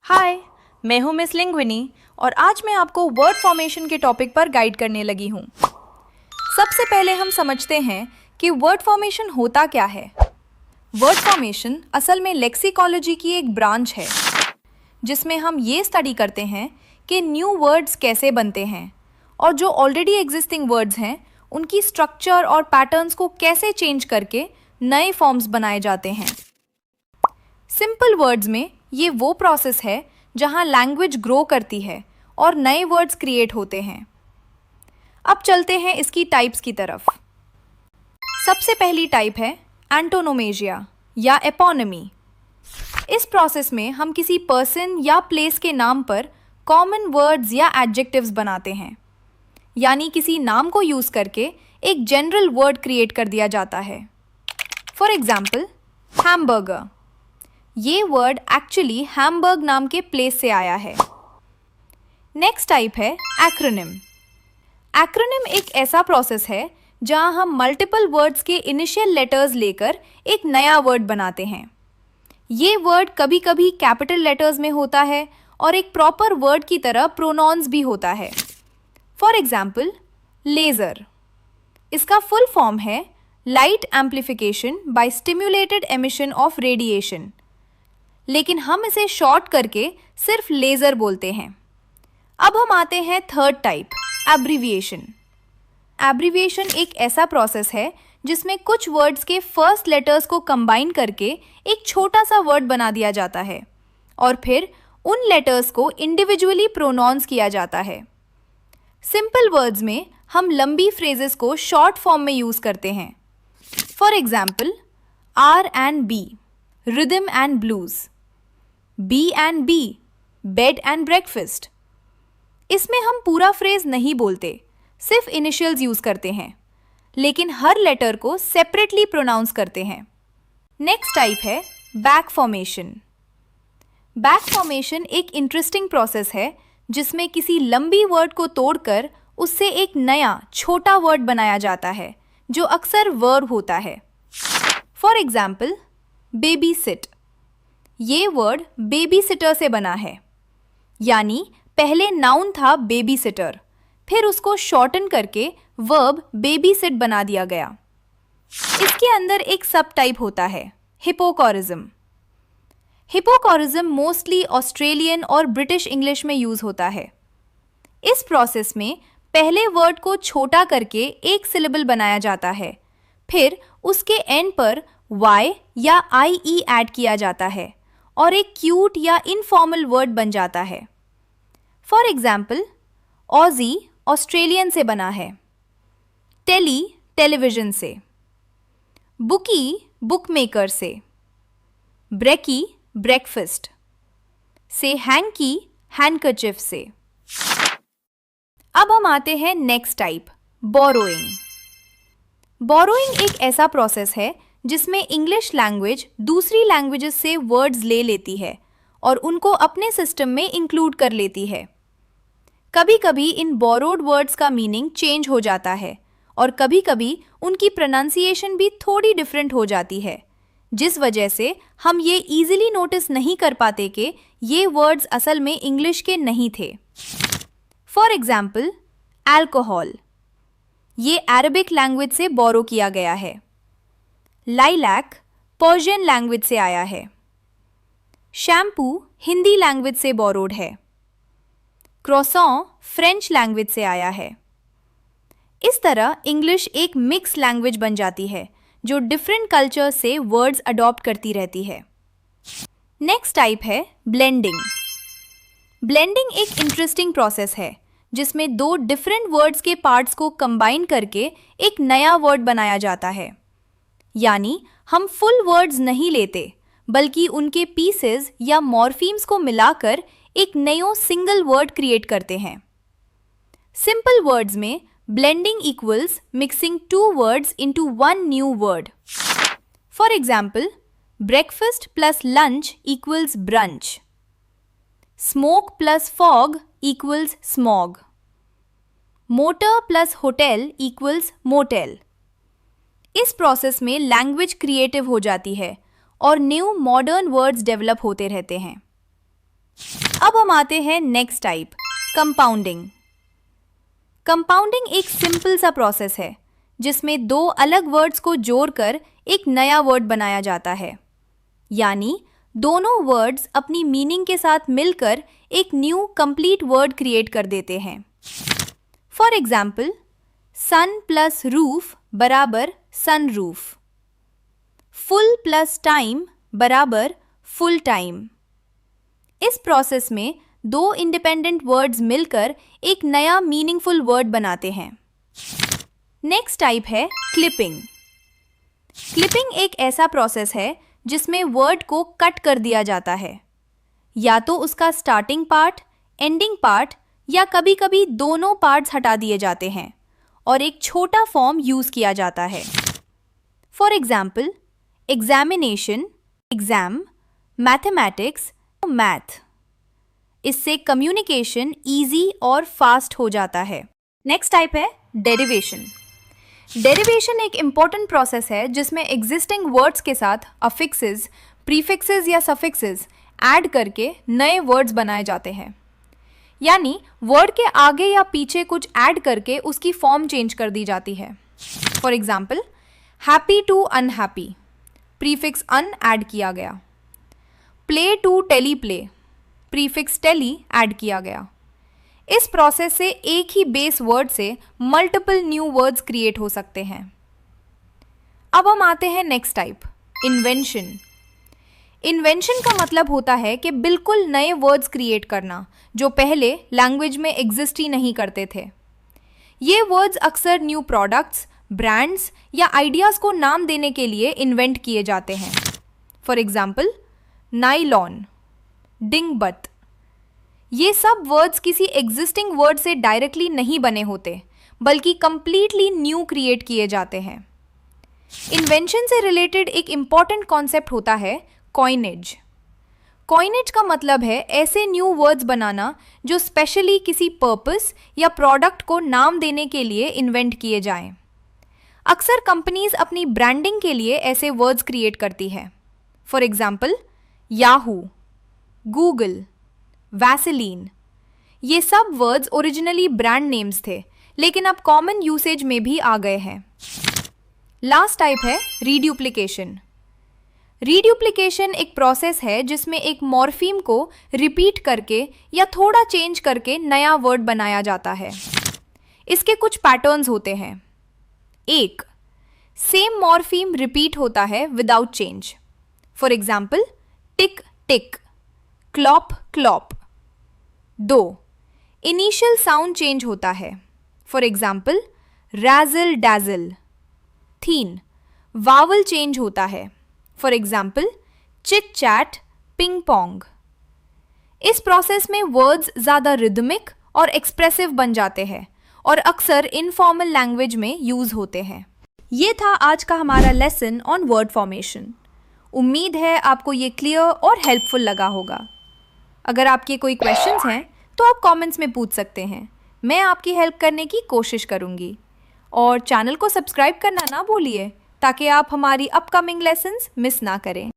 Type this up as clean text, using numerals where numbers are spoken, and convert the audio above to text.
हाय, मैं हूँ मिस लिंग्विनी और आज मैं आपको वर्ड फॉर्मेशन के टॉपिक पर गाइड करने लगी हूँ। सबसे पहले हम समझते हैं कि वर्ड फॉर्मेशन होता क्या है। वर्ड फॉर्मेशन असल में लेक्सिकोलॉजी की एक ब्रांच है जिसमें हम ये स्टडी करते हैं कि न्यू वर्ड्स कैसे बनते हैं और जो ऑलरेडी एग्जिस्टिंग वर्ड्स हैं उनकी स्ट्रक्चर और पैटर्न्स को कैसे चेंज करके नए फॉर्म्स बनाए जाते हैं। सिंपल वर्ड्स में ये वो प्रोसेस है जहाँ लैंग्वेज ग्रो करती है और नए वर्ड्स क्रिएट होते हैं। अब चलते हैं इसकी टाइप्स की तरफ। सबसे पहली टाइप है एंटोनोमेजिया या एपोनिमी। इस प्रोसेस में हम किसी पर्सन या प्लेस के नाम पर कॉमन वर्ड्स या एडजेक्टिव्स बनाते हैं, यानी किसी नाम को यूज़ करके एक जनरल वर्ड क्रिएट कर दिया जाता है। For example, hamburger. ये वर्ड एक्चुअली हैमबर्ग नाम के प्लेस से आया है। नेक्स्ट टाइप है एक्रोनिम। एक्रोनिम एक ऐसा प्रोसेस है जहां हम मल्टीपल वर्ड्स के इनिशियल लेटर्स लेकर एक नया वर्ड बनाते हैं। ये वर्ड कभी कभी कैपिटल लेटर्स में होता है और एक प्रॉपर वर्ड की तरह प्रोनाउंस भी होता है। For example, laser. इसका फुल फॉर्म है light amplification by stimulated emission of radiation, लेकिन हम इसे शॉर्ट करके सिर्फ लेज़र बोलते हैं। अब हम आते हैं थर्ड टाइप, एब्रीविएशन। एब्रीविएशन एक ऐसा प्रोसेस है जिसमें कुछ वर्ड्स के फर्स्ट लेटर्स को कंबाइन करके एक छोटा सा वर्ड बना दिया जाता है और फिर उन लेटर्स को इंडिविजुअली प्रोनाउंस किया जाता है। सिंपल वर्ड्स में हम लंबी फ्रेजेस को शॉर्ट फॉर्म में यूज़ करते हैं। For example, R and B, rhythm and blues, B and B, bed and breakfast. इसमें हम पूरा फ्रेज नहीं बोलते, सिर्फ इनिशियल्स यूज करते हैं, लेकिन हर लेटर को सेपरेटली प्रोनाउंस करते हैं। नेक्स्ट टाइप है बैक फॉर्मेशन। बैक फॉर्मेशन एक इंटरेस्टिंग प्रोसेस है जिसमें किसी लंबी वर्ड को तोड़कर उससे एक नया छोटा वर्ड बनाया जाता है जो अक्सर वर्ब होता है। For example, baby sit. ये वर्ड बेबी सिटर से बना है, यानी पहले नाउन था बेबी सिटर, फिर उसको शॉर्टन करके वर्ब बेबी सिट बना दिया गया। इसके अंदर एक सब टाइप होता है, हिपोकॉरिज्म। हिपोकॉरिज्म मोस्टली ऑस्ट्रेलियन और ब्रिटिश इंग्लिश में यूज होता है। इस प्रोसेस में पहले वर्ड को छोटा करके एक सिलेबल बनाया जाता है, फिर उसके एंड पर y या ie ऐड किया जाता है और एक क्यूट या इनफॉर्मल वर्ड बन जाता है। फॉर एग्जाम्पल, ऑजी ऑस्ट्रेलियन से बना है, टेली टेलीविजन से, बुकी बुकमेकर से, ब्रेकी ब्रेकफास्ट से, हैंकी हैंडकरचिफ से। अब हम आते हैं नेक्स्ट टाइप, बोरोइंग। बोरोइंग एक ऐसा प्रोसेस है जिसमें इंग्लिश लैंग्वेज दूसरी लैंग्वेजेस से वर्ड्स ले लेती है और उनको अपने सिस्टम में इंक्लूड कर लेती है। कभी कभी इन बोरोड वर्ड्स का मीनिंग चेंज हो जाता है और कभी कभी उनकी प्रोनाउंसिएशन भी थोड़ी डिफरेंट हो जाती है, जिस वजह से हम ये इजीली नोटिस नहीं कर पाते कि ये वर्ड्स असल में इंग्लिश के नहीं थे। For example, alcohol. ये अरबिक लैंग्वेज से बोरो किया गया है। लाइलैक पर्शियन लैंग्वेज से आया है। शैम्पू हिंदी लैंग्वेज से बोरोड है। क्रोसॉन फ्रेंच लैंग्वेज से आया है। इस तरह इंग्लिश एक मिक्स लैंग्वेज बन जाती है जो डिफरेंट कल्चर से वर्ड्स अडॉप्ट करती रहती है। नेक्स्ट टाइप है ब्लेंडिंग। ब्लेंडिंग एक इंटरेस्टिंग प्रोसेस है जिसमें दो डिफरेंट वर्ड्स के पार्ट्स को कंबाइन करके एक नया वर्ड बनाया जाता है, यानी हम फुल वर्ड्स नहीं लेते बल्कि उनके पीसेस या मॉर्फीम्स को मिलाकर एक नया सिंगल वर्ड क्रिएट करते हैं। सिंपल वर्ड्स में blending equals mixing two words into one new word. For example, breakfast plus lunch equals brunch, smoke plus fog equals smog, motor plus hotel equals motel. इस process में language creative हो जाती है और new modern words develop होते रहते हैं। हम आते हैं नेक्स्ट टाइप, कंपाउंडिंग। कंपाउंडिंग एक सिंपल सा प्रोसेस है जिसमें दो अलग वर्ड्स को जोड़कर एक नया वर्ड बनाया जाता है, यानी दोनों वर्ड्स अपनी मीनिंग के साथ मिलकर एक न्यू कंप्लीट वर्ड क्रिएट कर देते हैं। For example, sun plus roof बराबर सनरूफ, फुल प्लस टाइम बराबर फुल टाइम। इस प्रोसेस में दो इंडिपेंडेंट वर्ड्स मिलकर एक नया मीनिंगफुल वर्ड बनाते हैं। नेक्स्ट टाइप है क्लिपिंग। क्लिपिंग एक ऐसा प्रोसेस है जिसमें वर्ड को कट कर दिया जाता है, या तो उसका स्टार्टिंग पार्ट, एंडिंग पार्ट या कभी कभी दोनों पार्ट्स हटा दिए जाते हैं और एक छोटा फॉर्म यूज किया जाता है। For example, examination, exam, mathematics, math. इससे कम्युनिकेशन इजी और फास्ट हो जाता है। नेक्स्ट टाइप है डेरिवेशन। डेरिवेशन एक इम्पॉर्टेंट प्रोसेस है जिसमें एग्जिस्टिंग वर्ड्स के साथ अफिक्सेस, प्रीफिक्सेस या सफिक्सेस ऐड करके नए वर्ड्स बनाए जाते हैं, यानी वर्ड के आगे या पीछे कुछ ऐड करके उसकी फॉर्म चेंज कर दी जाती है। For example, happy to unhappy, prefix un add किया गया। Play to teleplay, prefix tele add किया गया। इस प्रोसेस से एक ही बेस वर्ड से मल्टीपल न्यू वर्ड्स क्रिएट हो सकते हैं। अब हम आते हैं नेक्स्ट टाइप, इन्वेंशन। इन्वेंशन का मतलब होता है कि बिल्कुल नए वर्ड्स क्रिएट करना जो पहले लैंग्वेज में एग्जिस्ट ही नहीं करते थे। ये वर्ड्स अक्सर न्यू प्रोडक्ट्स, ब्रांड्स या आइडियाज़ को नाम देने के लिए इन्वेंट किए जाते हैं। For example, nylon, dingbat. ये सब वर्ड्स किसी एग्जिस्टिंग वर्ड से डायरेक्टली नहीं बने होते, बल्कि कंप्लीटली न्यू क्रिएट किए जाते हैं। इन्वेंशन से रिलेटेड एक इम्पॉर्टेंट कॉन्सेप्ट होता है कॉइनेज। कॉइनेज का मतलब है ऐसे न्यू वर्ड्स बनाना जो स्पेशली किसी पर्पस या प्रोडक्ट को नाम देने के लिए इन्वेंट किए जाएं। अक्सर कंपनीज अपनी ब्रांडिंग के लिए ऐसे वर्ड्स क्रिएट करती है। For example, Yahoo, Google, Vaseline. ये सब वर्ड्स ओरिजिनली ब्रांड नेम्स थे, लेकिन अब कॉमन यूसेज में भी आ गए हैं। लास्ट टाइप है रीड्यूप्लिकेशन। रीड्यूप्लिकेशन एक प्रोसेस है जिसमें एक मॉर्फीम को रिपीट करके या थोड़ा चेंज करके नया वर्ड बनाया जाता है। इसके कुछ पैटर्न्स होते हैं। एक, सेम मॉर्फीम रिपीट होता है without change. For example, tick tick, clop clop. 2, initial sound change होता है। For example, razzle dazzle. 3, vowel change होता है। For example, chit chat, ping pong. इस प्रोसेस में वर्ड्स ज़्यादा रिदमिक और एक्सप्रेसिव बन जाते हैं और अक्सर इनफॉर्मल लैंग्वेज में यूज होते हैं। ये था आज का हमारा लेसन ऑन वर्ड फॉर्मेशन। उम्मीद है आपको ये क्लियर और हेल्पफुल लगा होगा। अगर आपके कोई क्वेश्चंस हैं तो आप कमेंट्स में पूछ सकते हैं, मैं आपकी हेल्प करने की कोशिश करूँगी। और चैनल को सब्सक्राइब करना ना भूलिए ताकि आप हमारी अपकमिंग लेसन्स मिस ना करें।